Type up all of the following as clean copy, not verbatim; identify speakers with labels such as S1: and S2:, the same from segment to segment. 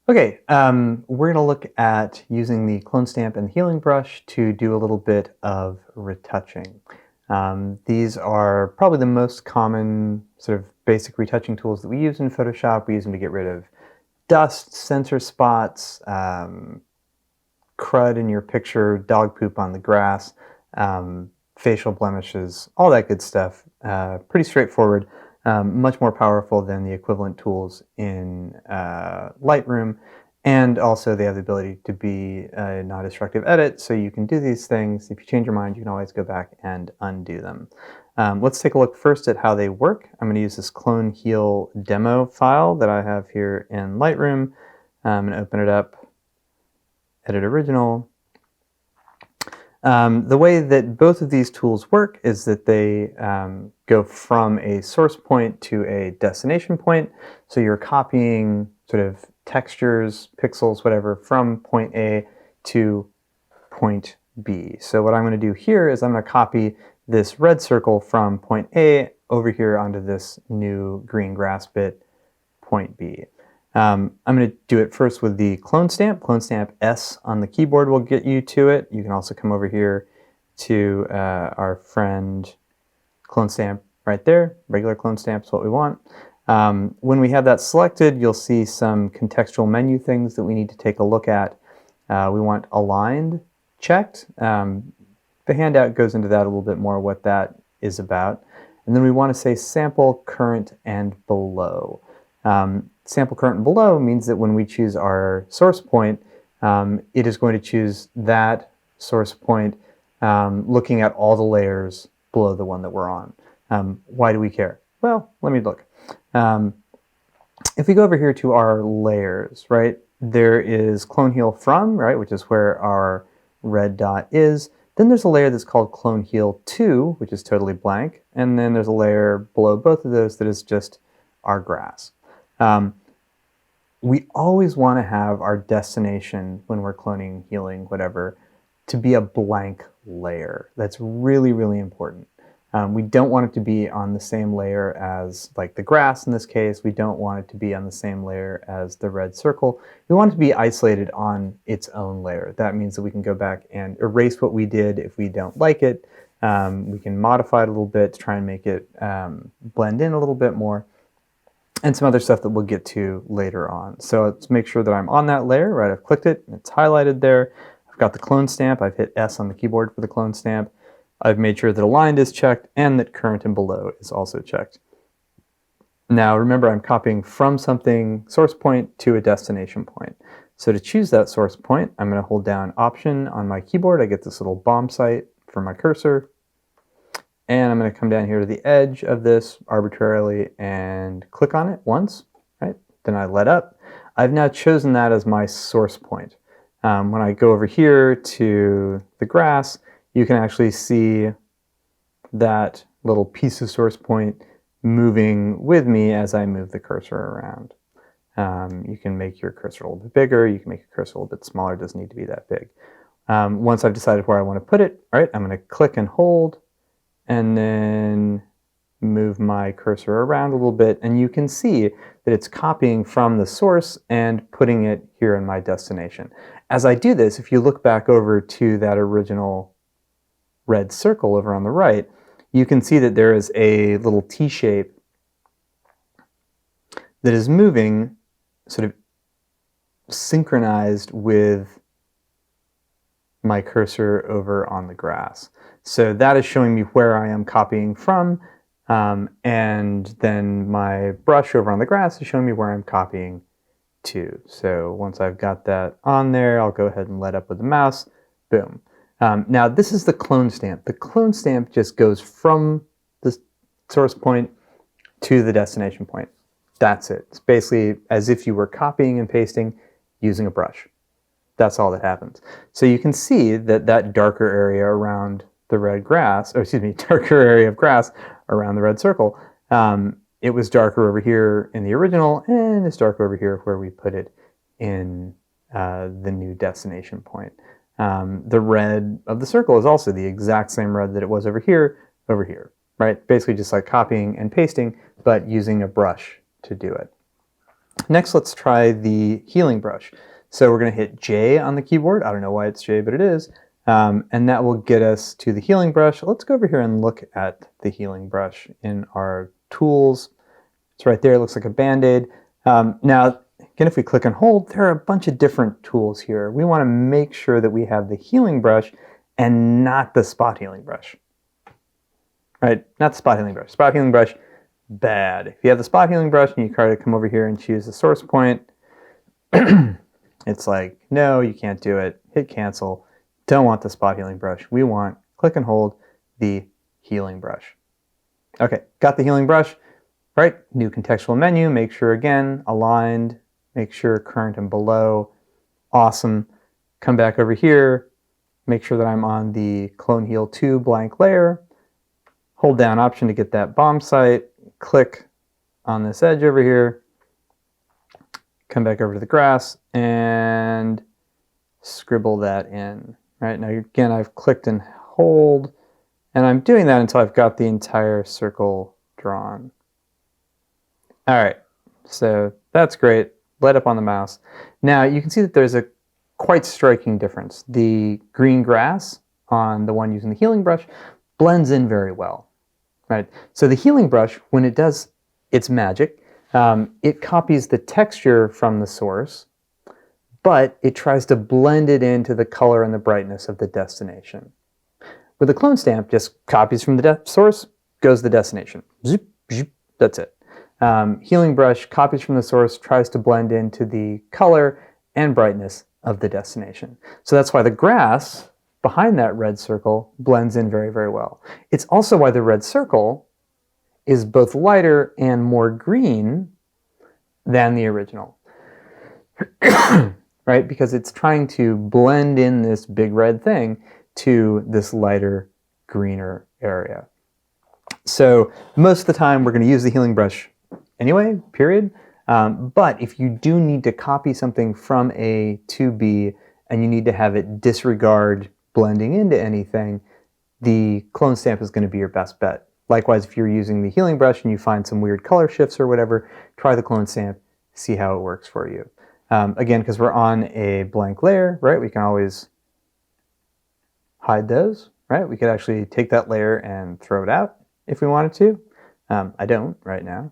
S1: Okay, we're going to look at using the CloneStamp and the HealingBrush to do a little bit of retouching. These are probably the most common sort of basic retouching tools that we use in Photoshop. We use them to get rid of dust, sensor spots, crud in your picture, dog poop on the grass, facial blemishes, all that good stuff. Pretty straightforward. Much more powerful than the equivalent tools in Lightroom, and also they have the ability to be a non-destructive edit, so you can do these things. If you change your mind, you can always go back and undo them. Let's take a look first at how they work. I'm going to use this Clone Heal demo file that I have here in Lightroom. I'm going to open it up, edit original. The way that both of these tools work is that they go from a source point to a destination point. So you're copying sort of textures, pixels, whatever, from point A to point B. So what I'm going to do here is I'm going to copy this red circle from point A over here onto this new green grass bit, point B. I'm going to do it first with the CloneStamp. CloneStamp S on the keyboard will get you to it. You can also come over here to our friend CloneStamp right there. Regular CloneStamp is what we want. When we have that selected, you'll see some contextual menu things that we need to take a look at. We want aligned checked. The handout goes into that a little bit more, what that is about. And then we want to say sample, current, and below. Sample, current, and below means that when we choose our source point, it is going to choose that source point looking at all the layers below the one that we're on. Why do we care? Well, let me look. If we go over here to our layers, right, there is Clone Heal From, right, which is where our red dot is. Then there's a layer that's called Clone Heal To, which is totally blank. And then there's a layer below both of those that is just our grass. We always want to have our destination when we're cloning, healing, whatever, to be a blank layer. That's really, really important. We don't want it to be on the same layer as like the grass in this case. We don't want it to be on the same layer as the red circle. We want it to be isolated on its own layer. That means that we can go back and erase what we did if we don't like it. We can modify it a little bit to try and make it blend in a little bit more, and some other stuff that we'll get to later on. So let's make sure that I'm on that layer, right? I've clicked it, and it's highlighted there. I've got the CloneStamp. I've hit S on the keyboard for the CloneStamp. I've made sure that aligned is checked and that current and below is also checked. Now remember, I'm copying from something source point to a destination point. So to choose that source point, I'm going to hold down Option on my keyboard. I get this little bomb sight for my cursor. And I'm going to come down here to the edge of this arbitrarily and click on it once, right? Then I let up. I've now chosen that as my source point. When I go over here to the grass, you can actually see that little piece of source point moving with me as I move the cursor around. You can make your cursor a little bit bigger. You can make your cursor a little bit smaller. It doesn't need to be that big. Once I've decided where I want to put it, all right, I'm going to click and hold, and then move my cursor around a little bit, and you can see that it's copying from the source and putting it here in my destination. As I do this, if you look back over to that original red circle over on the right, you can see that there is a little T shape that is moving sort of synchronized with my cursor over on the grass. So that is showing me where I am copying from, and then my brush over on the grass is showing me where I'm copying to. So once I've got that on there, I'll go ahead and let up with the mouse. Boom. Now this is the CloneStamp. The CloneStamp just goes from the source point to the destination point. That's it. It's basically as if you were copying and pasting using a brush. That's all that happens. So you can see that that darker area around the red grass, or excuse me, darker area of grass around the red circle, it was darker over here in the original, and it's darker over here where we put it in the new destination point. The red of the circle is also the exact same red that it was over here, right? Basically just like copying and pasting, but using a brush to do it. Next, let's try the healing brush. So we're going to hit J on the keyboard. I don't know why it's J, but it is. And that will get us to the healing brush. Let's go over here and look at the healing brush in our tools. It's right there. It looks like a Band-Aid. Now, again, if we click and hold, there are a bunch of different tools here. We want to make sure that we have the healing brush and not the spot healing brush. Right? Not the spot healing brush. Spot healing brush, bad. If you have the spot healing brush and you try to come over here and choose the source point, it's like, no, you can't do it. Hit cancel. Don't want the spot healing brush. We want, click and hold, the healing brush. Okay, got the healing brush. Right, new contextual menu. Make sure, again, aligned. Make sure current and below. Awesome. Come back over here. Make sure that I'm on the Clone Heal 2 blank layer. Hold down Option to get that bomb site. Click on this edge over here. Come back over to the grass and scribble that in. Right, now again, I've clicked and hold, and I'm doing that until I've got the entire circle drawn. All right, so that's great. Light up on the mouse. Now you can see that there's a quite striking difference. The green grass on the one using the healing brush blends in very well. Right? So the healing brush, when it does its magic, it copies the texture from the source, but it tries to blend it into the color and the brightness of the destination. With the CloneStamp, just copies from the source, goes to the destination. Zoop, zoop, that's it. Healing brush copies from the source, tries to blend into the color and brightness of the destination. So that's why the grass behind that red circle blends in very, very well. It's also why the red circle is both lighter and more green than the original. Right? Because it's trying to blend in this big red thing to this lighter, greener area. So most of the time we're going to use the healing brush anyway, period. But if you do need to copy something from A to B and you need to have it disregard blending into anything, the CloneStamp is going to be your best bet. Likewise, if you're using the healing brush and you find some weird color shifts or whatever, try the CloneStamp, see how it works for you. Again, because we're on a blank layer, right, we can always hide those, right? We could actually take that layer and throw it out if we wanted to. I don't right now.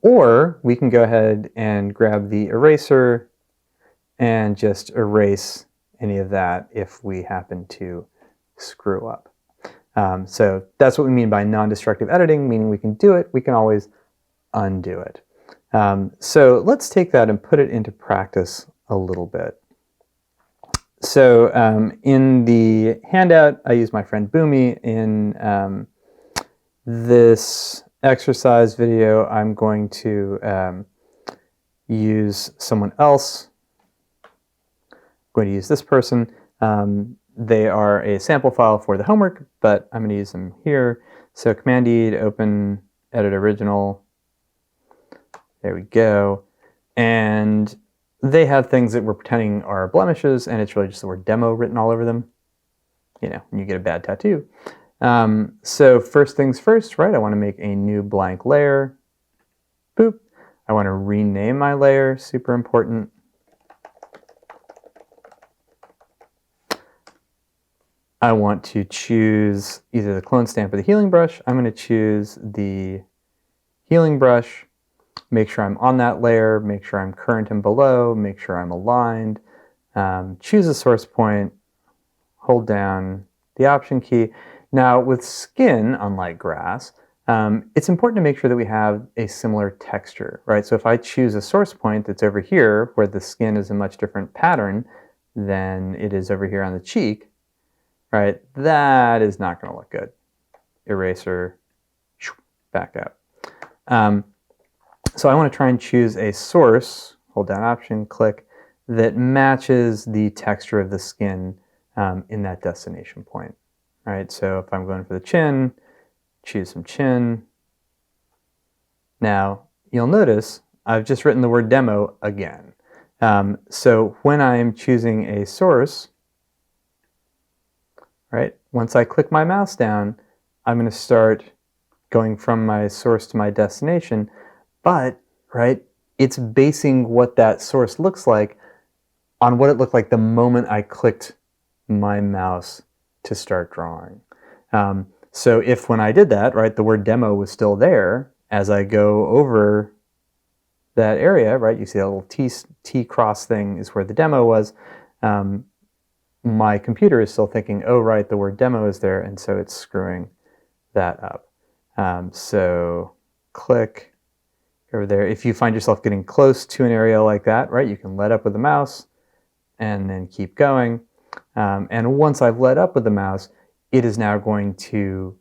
S1: Or we can go ahead and grab the eraser and just erase any of that if we happen to screw up. So that's what we mean by non-destructive editing, meaning we can do it, we can always undo it. So let's take that and put it into practice a little bit. So in the handout, I use my friend Boomy. In this exercise video, I'm going to use someone else. I'm going to use this person. They are a sample file for the homework, but I'm going to use them here. So Command-E to open, edit original. There we go. And they have things that we're pretending are blemishes, and it's really just the word demo written all over them. You know, when you get a bad tattoo. So first things first, right? I want to make a new blank layer. Boop. I want to rename my layer, super important. I want to choose either the CloneStamp or the healing brush. I'm going to choose the healing brush. Make sure I'm on that layer, make sure I'm current and below, make sure I'm aligned. Choose a source point, hold down the Option key. Now with skin, unlike grass, it's important to make sure that we have a similar texture, right? So if I choose a source point that's over here, where the skin is a much different pattern than it is over here on the cheek, right, that is not going to look good. Eraser, back up. So I want to try and choose a source, hold down Option, click, that matches the texture of the skin in that destination point. Right, so if I'm going for the chin, choose some chin. Now, you'll notice I've just written the word demo again. So when I'm choosing a source, right, once I click my mouse down, I'm going to start going from my source to my destination. But, right, it's basing what that source looks like on what it looked like the moment I clicked my mouse to start drawing. So if when I did that, right, the word demo was still there, as I go over that area, right, you see that little T cross thing is where the demo was, my computer is still thinking, oh, right, the word demo is there, and so it's screwing that up. So click over there. If you find yourself getting close to an area like that, right, you can let up with the mouse and then keep going. And once I've let up with the mouse, it is now going to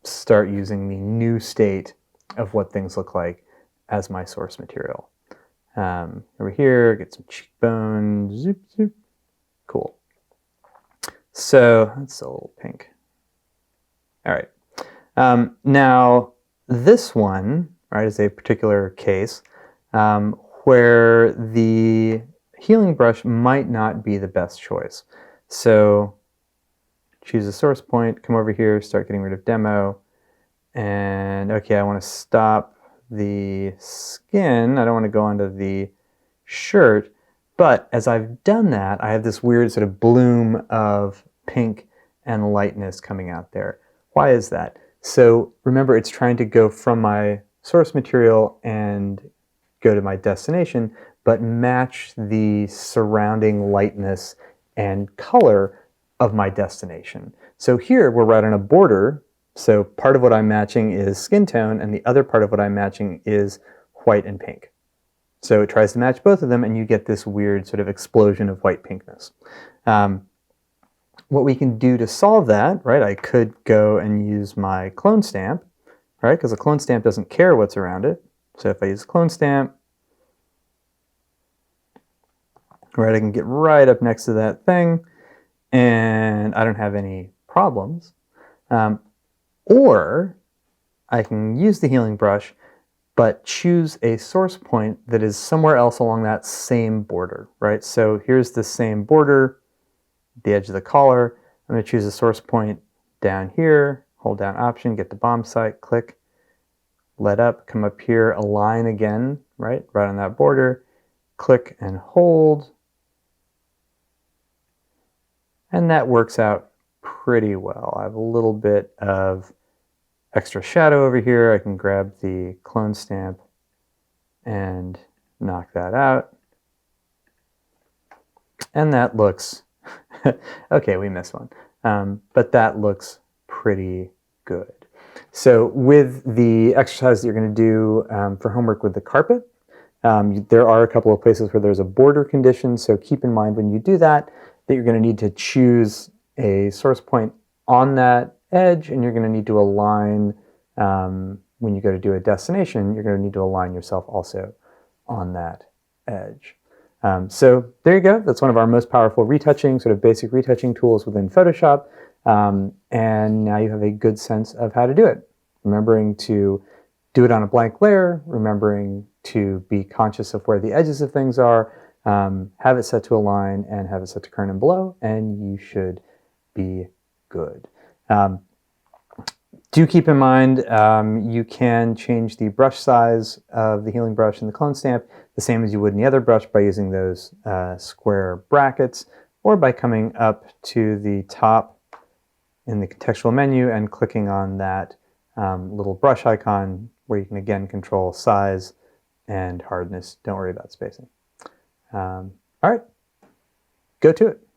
S1: start using the new state of what things look like as my source material. Over here, get some cheekbones, zoop, zoop. Cool. So that's a little pink. All right. Now, this one, right, is a particular case where the healing brush might not be the best choice. So choose a source point, come over here, start getting rid of demo, and okay, I want to stop the skin. I don't want to go onto the shirt, but as I've done that, I have this weird sort of bloom of pink and lightness coming out there. Why is that? So remember, it's trying to go from my source material and go to my destination, but match the surrounding lightness and color of my destination. So here we're right on a border. So part of what I'm matching is skin tone, and the other part of what I'm matching is white and pink. So it tries to match both of them, and you get this weird sort of explosion of white pinkness. What we can do to solve that, right, I could go and use my CloneStamp, right, because a CloneStamp doesn't care what's around it. So if I use CloneStamp, right, I can get right up next to that thing, and I don't have any problems. Or I can use the healing brush, but choose a source point that is somewhere else along that same border, right? So here's the same border, the edge of the collar. I'm going to choose a source point down here, hold down Option, get the bomb sight, click, let up, come up here, align again, right on that border, click and hold, and that works out pretty well. I have a little bit of extra shadow over here. I can grab the CloneStamp and knock that out. And that looks, okay, we missed one. But that looks pretty good. So with the exercise that you're going to do for homework with the carpet, there are a couple of places where there's a border condition. So keep in mind when you do that, that you're going to need to choose a source point on that edge, and you're going to need to align, when you go to do a destination, you're going to need to align yourself also on that edge. So there you go. That's one of our most powerful retouching, sort of basic retouching tools within Photoshop. And now you have a good sense of how to do it. Remembering to do it on a blank layer, remembering to be conscious of where the edges of things are, have it set to align, and have it set to current and below, and you should be good. Do keep in mind, you can change the brush size of the healing brush and the CloneStamp the same as you would any other brush by using those square brackets, or by coming up to the top in the contextual menu and clicking on that little brush icon where you can again control size and hardness. Don't worry about spacing. All right, go to it.